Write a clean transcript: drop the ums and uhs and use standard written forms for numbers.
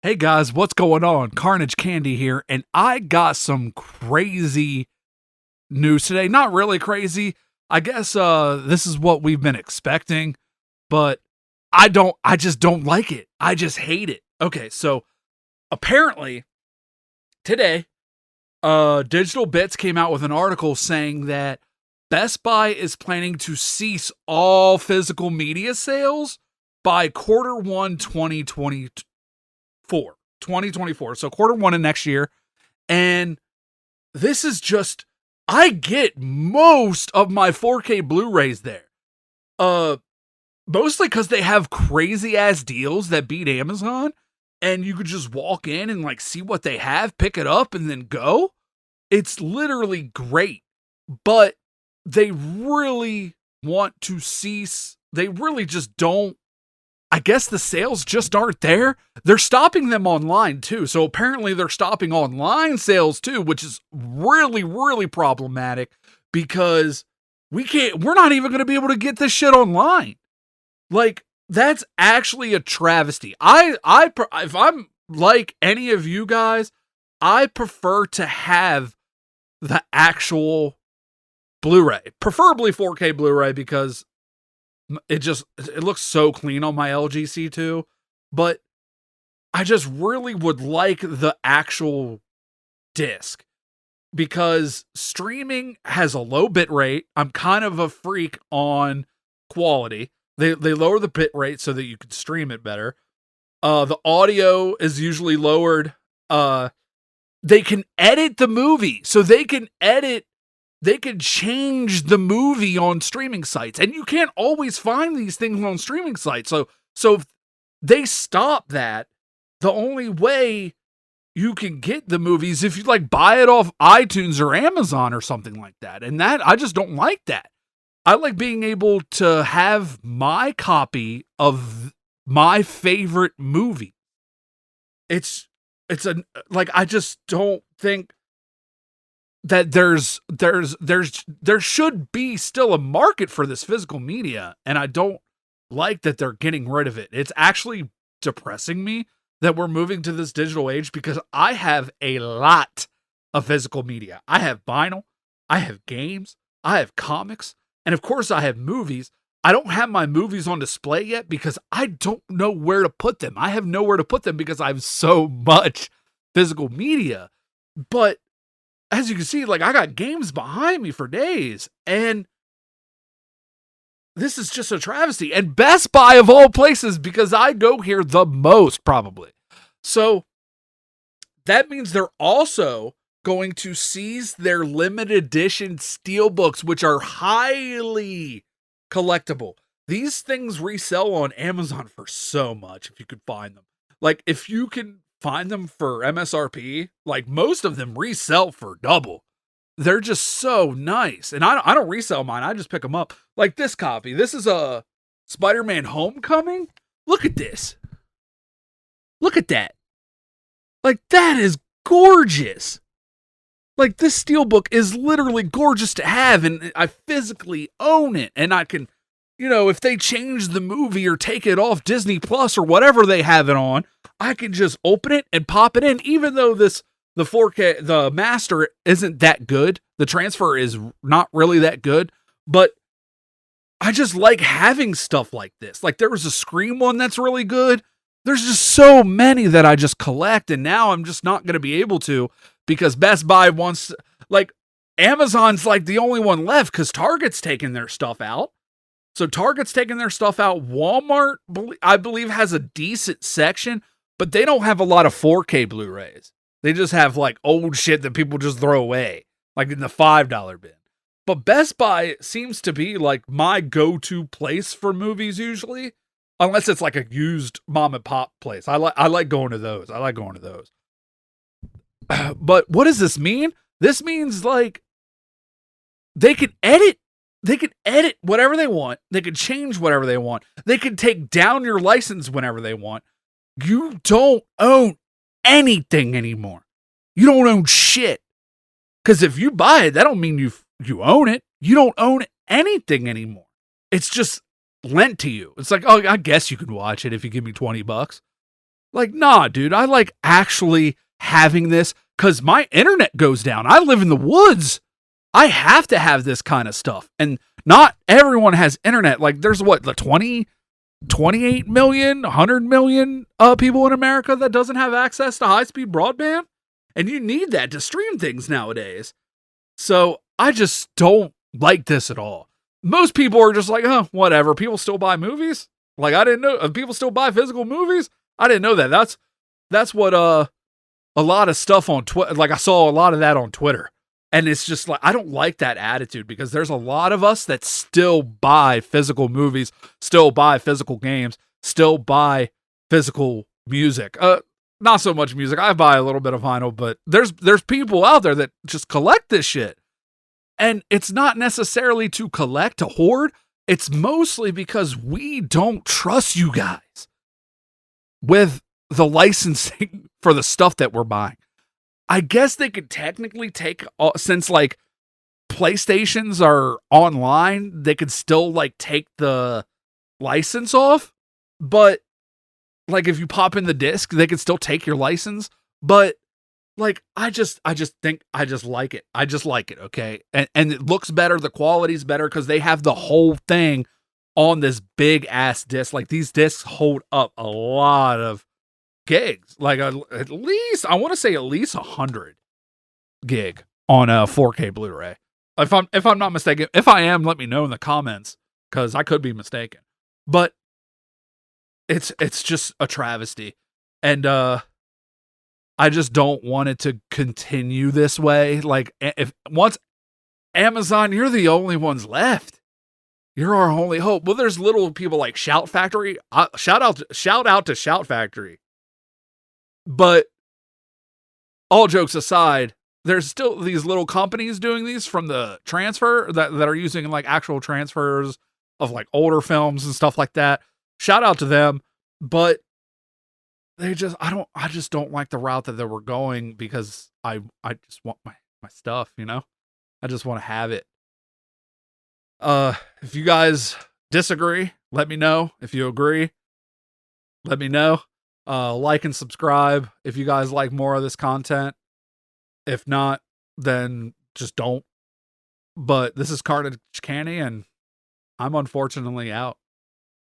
Hey guys, what's going on? Carnage Candy here, and I got some crazy news today. Not really crazy. I guess this is what we've been expecting, but I just don't like it. I just hate it. Okay, so apparently today, Digital Bits came out with an article saying that Best Buy is planning to cease all physical media sales by quarter 1 2024. So quarter one of next year. And this is just, I get most of my 4K Blu-rays there. Uh, Mostly because they have crazy ass deals that beat Amazon. And you could just walk in and like see what they have, pick it up, and then go. It's literally great. But they really want to cease. They really just don't. I guess the sales just aren't there. They're stopping them online too. So apparently they're stopping online sales too, which is really, really problematic because we're not even going to be able to get this shit online. Like, that's actually a travesty. If I'm like any of you guys, I prefer to have the actual Blu-ray, preferably 4K Blu-ray, because it looks so clean on my LGC2, but I just really would like the actual disc because streaming has a low bit rate. I'm kind of a freak on quality. They lower the bit rate so that you can stream it better. The audio is usually lowered. They can edit the movie, so they can change the movie on streaming sites, and you can't always find these things on streaming sites. So if they stop that, the only way you can get the movies if you like buy it off iTunes or Amazon or something like that. And that, I just don't like that. I like being able to have my copy of my favorite movie. I just don't think that there should be still a market for this physical media, and I don't like that they're getting rid of it. It's actually depressing me that we're moving to this digital age because I have a lot of physical media. I have vinyl, I have games, I have comics, and of course I have movies. I don't have my movies on display yet because I don't know where to put them. I have nowhere to put them because I have so much physical media. But as you can see, like, I got games behind me for days, and this is just a travesty. And Best Buy of all places, because I go here the most, probably. So that means they're also going to seize their limited edition Steelbooks, which are highly collectible. These things resell on Amazon for so much if you could find them. Like, if you can find them for MSRP, like, most of them resell for double. They're just so nice. And I don't resell mine. I just pick them up. Like this copy. This is a Spider-Man Homecoming. Look at this. Look at that. Like, that is gorgeous. Like, this steelbook is literally gorgeous to have, and I physically own it. And I can, if they change the movie or take it off Disney Plus or whatever they have it on, I can just open it and pop it in. Even though the 4K, the master isn't that good, the transfer is not really that good, but I just like having stuff like this. Like, there was a Scream one that's really good. There's just so many that I just collect, and now I'm just not going to be able to because Best Buy wants, like, Amazon's like the only one left because Target's taking their stuff out. So Target's taking their stuff out. Walmart, I believe, has a decent section, but they don't have a lot of 4K Blu-rays. They just have like old shit that people just throw away, like in the $5 bin. But Best Buy seems to be like my go-to place for movies usually, unless it's like a used mom and pop place. I like going to those. But what does this mean? This means, like, they can edit whatever they want. They can change whatever they want. They can take down your license whenever they want. You don't own anything anymore. You don't own shit. Because if you buy it, that don't mean you own it. You don't own anything anymore. It's just lent to you. It's like, oh, I guess you can watch it if you give me $20. Like, nah, dude, I like actually having this because my internet goes down. I live in the woods. I have to have this kind of stuff. And not everyone has internet. Like, there's what, the 28 million, 100 million people in America that doesn't have access to high-speed broadband. And you need that to stream things nowadays. So I just don't like this at all. Most people are just like, oh, whatever. People still buy movies. Like, I didn't know. People still buy physical movies. I didn't know that. That's what a lot of stuff on Twitter. Like, I saw a lot of that on Twitter. And it's just like, I don't like that attitude because there's a lot of us that still buy physical movies, still buy physical games, still buy physical music. Not so much music. I buy a little bit of vinyl, but there's people out there that just collect this shit. And it's not necessarily to collect, to hoard. It's mostly because we don't trust you guys with the licensing for the stuff that we're buying. I guess they could technically take, since like PlayStations are online, they could still like take the license off. But like if you pop in the disc, they could still take your license. But like I just think I just like it. I just like it, okay? And it looks better, the quality's better because they have the whole thing on this big ass disc. Like these discs hold up a lot of gigs, like at least I want to say at least 100 gig on a 4K Blu-ray. If I'm not mistaken, if I am, let me know in the comments because I could be mistaken. But it's just a travesty, and I just don't want it to continue this way. Like if once Amazon, you're the only ones left. You're our only hope. Well, there's little people like Shout Factory. Shout out to Shout Factory. But all jokes aside, there's still these little companies doing these from the transfer that are using like actual transfers of like older films and stuff like that. Shout out to them. But I just don't like the route that they were going because I just want my stuff, you know? I just want to have it. If you guys disagree, let me know. If you agree, let me know. Like and subscribe if you guys like more of this content. If not, then just don't. But this is Carnage Candy, and I'm unfortunately out.